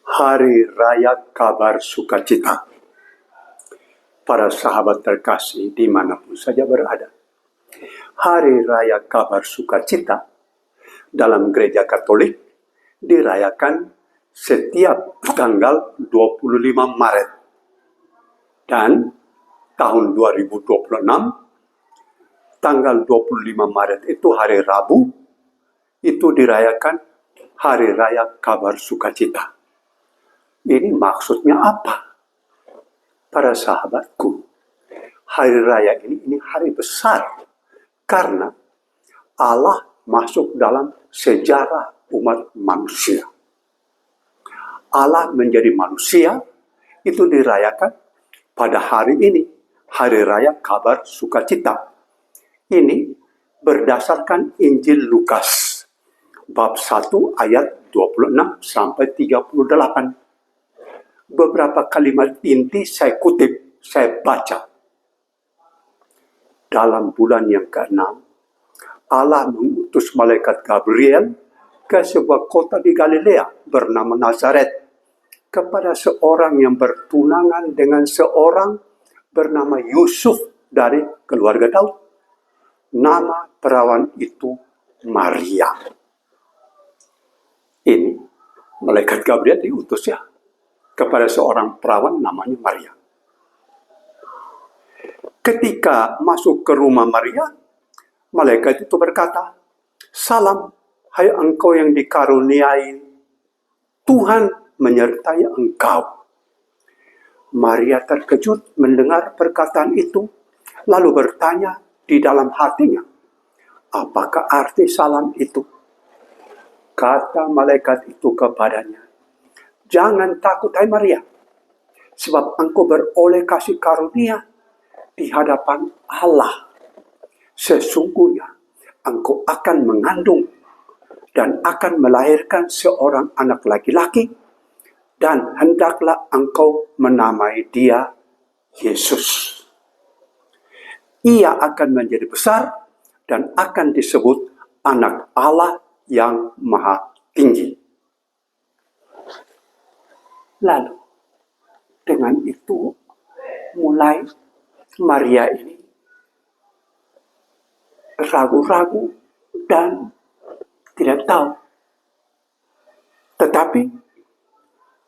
Hari Raya Kabar Sukacita. Para sahabat terkasih dimanapun saja berada. Hari Raya Kabar Sukacita dalam gereja Katolik dirayakan setiap tanggal 25 Maret. Dan tahun 2026, tanggal 25 Maret itu hari Rabu, itu dirayakan Hari Raya Kabar Sukacita. Ini maksudnya apa? Para sahabatku, hari raya ini hari besar. Karena Allah masuk dalam sejarah umat manusia. Allah menjadi manusia, itu dirayakan pada hari ini. Hari Raya Kabar Sukacita. Ini berdasarkan Injil Lukas. Bab 1 ayat 26 sampai 38. Beberapa kalimat inti saya kutip, saya baca. Dalam bulan yang ke-6, Allah mengutus malaikat Gabriel ke sebuah kota di Galilea bernama Nazaret kepada seorang yang bertunangan dengan seorang bernama Yusuf dari keluarga Daud. Nama perawan itu Maria. Ini malaikat Gabriel diutus ya kepada seorang perawan namanya Maria. Ketika masuk ke rumah Maria, malaikat itu berkata, "Salam, hai engkau yang dikaruniai, Tuhan menyertai engkau." Maria terkejut mendengar perkataan itu, lalu bertanya di dalam hatinya, "Apakah arti salam itu?" Kata malaikat itu kepadanya, "Jangan takut, hai Maria, sebab engkau beroleh kasih karunia di hadapan Allah. Sesungguhnya engkau akan mengandung dan akan melahirkan seorang anak laki-laki, dan hendaklah engkau menamai dia Yesus. Ia akan menjadi besar dan akan disebut Anak Allah yang Maha Tinggi." Lalu, dengan itu, mulai Maria ini ragu-ragu dan tidak tahu. Tetapi,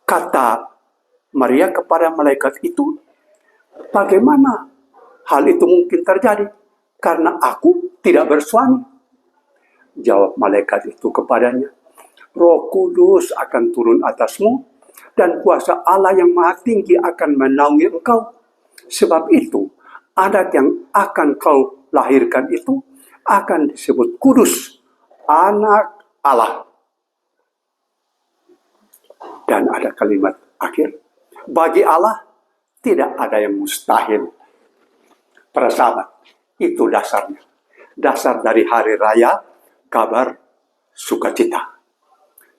kata Maria kepada malaikat itu, "Bagaimana hal itu mungkin terjadi? Karena aku tidak bersuami." Jawab malaikat itu kepadanya, "Roh Kudus akan turun atasmu, dan kuasa Allah yang Maha Tinggi akan menaungi engkau. Sebab itu, anak yang akan kau lahirkan itu akan disebut kudus, Anak Allah." Dan ada kalimat akhir, "Bagi Allah tidak ada yang mustahil." Para sahabat, itu dasarnya. Dasar dari hari raya Kabar Sukacita.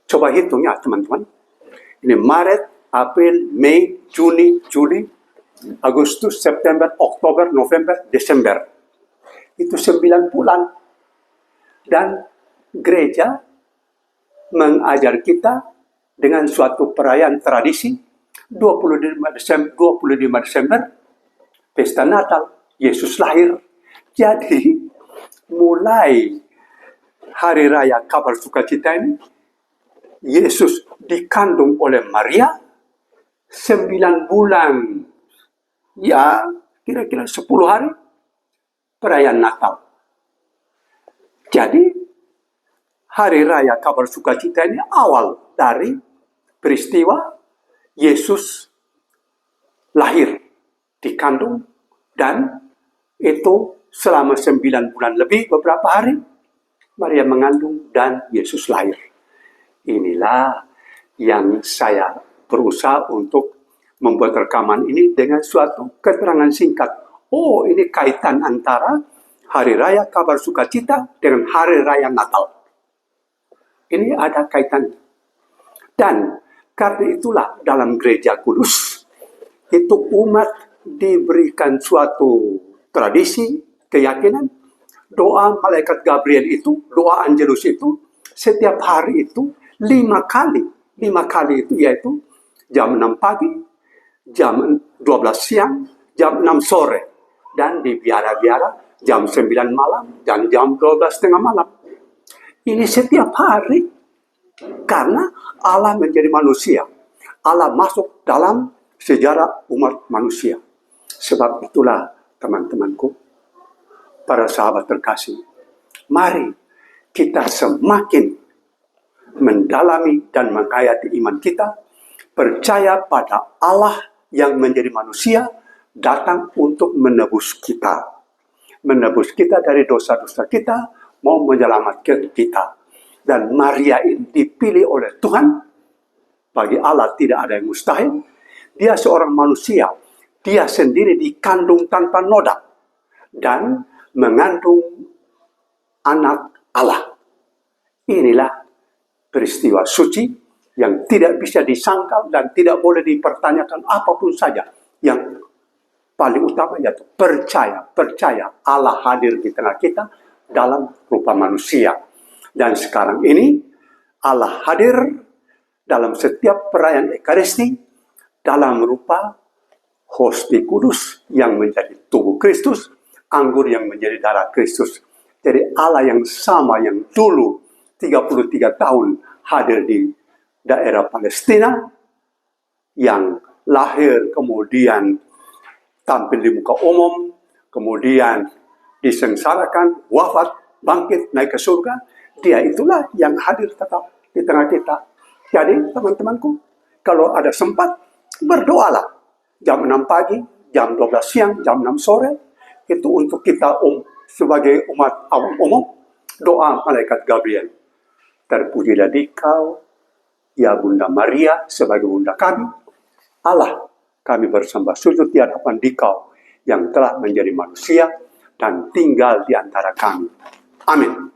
Coba hitung ya teman-teman. Ini Maret, April, Mei, Juni, Juli, Agustus, September, Oktober, November, Desember. Itu 9 bulan. Dan gereja mengajar kita dengan suatu perayaan tradisi 25 Desember, pesta Natal, Yesus lahir. Jadi mulai hari raya Kabar Sukacita ini, Yesus dikandung oleh Maria 9 bulan. Ya, kira-kira 10 hari perayaan Natal. Jadi, hari raya Kabar Sukacita ini awal dari peristiwa Yesus lahir, dikandung, dan itu selama 9 bulan lebih, beberapa hari, Maria mengandung dan Yesus lahir. Inilah yang saya berusaha untuk membuat rekaman ini dengan suatu keterangan singkat. Oh, ini kaitan antara Hari Raya Kabar Sukacita dengan Hari Raya Natal. Ini ada kaitan. Dan karena itulah dalam gereja kudus, itu umat diberikan suatu tradisi, keyakinan, doa malaikat Gabriel itu, doa Angelus itu, setiap hari itu 5 kali. 5 kali itu yaitu jam 6 pagi, jam 12 siang, jam 6 sore. Dan di biara-biara jam 9 malam dan jam 12 tengah malam. Ini setiap hari. Karena Allah menjadi manusia. Allah masuk dalam sejarah umat manusia. Sebab itulah teman-temanku, para sahabat terkasih, mari kita semakin mendalami dan menghayati iman kita, percaya pada Allah yang menjadi manusia, datang untuk menebus kita. Menebus kita dari dosa-dosa kita, mau menyelamatkan kita. Dan Maria ini dipilih oleh Tuhan. Bagi Allah tidak ada yang mustahil. Dia seorang manusia. Dia sendiri dikandung tanpa noda. Dan mengandung anak Allah. Inilah peristiwa suci yang tidak bisa disangkal dan tidak boleh dipertanyakan apapun saja. Yang paling utama yaitu percaya Allah hadir di tengah kita dalam rupa manusia. Dan sekarang ini Allah hadir dalam setiap perayaan Ekaristi dalam rupa hosti kudus yang menjadi tubuh Kristus, anggur yang menjadi darah Kristus. Jadi Allah yang sama yang dulu 33 tahun hadir di daerah Palestina, yang lahir kemudian tampil di muka umum, kemudian disengsarakan, wafat, bangkit, naik ke surga. Dia itulah yang hadir tetap di tengah kita. Jadi teman-temanku, kalau ada sempat, berdoalah. Jam 6 pagi, jam 12 siang, jam 6 sore, itu untuk kita sebagai umat awam umum, doa malaikat Gabriel. Terpujilah dikau, ya Bunda Maria, sebagai Bunda kami. Allah, kami bersembah sujud di hadapan dikau yang telah menjadi manusia dan tinggal di antara kami. Amin.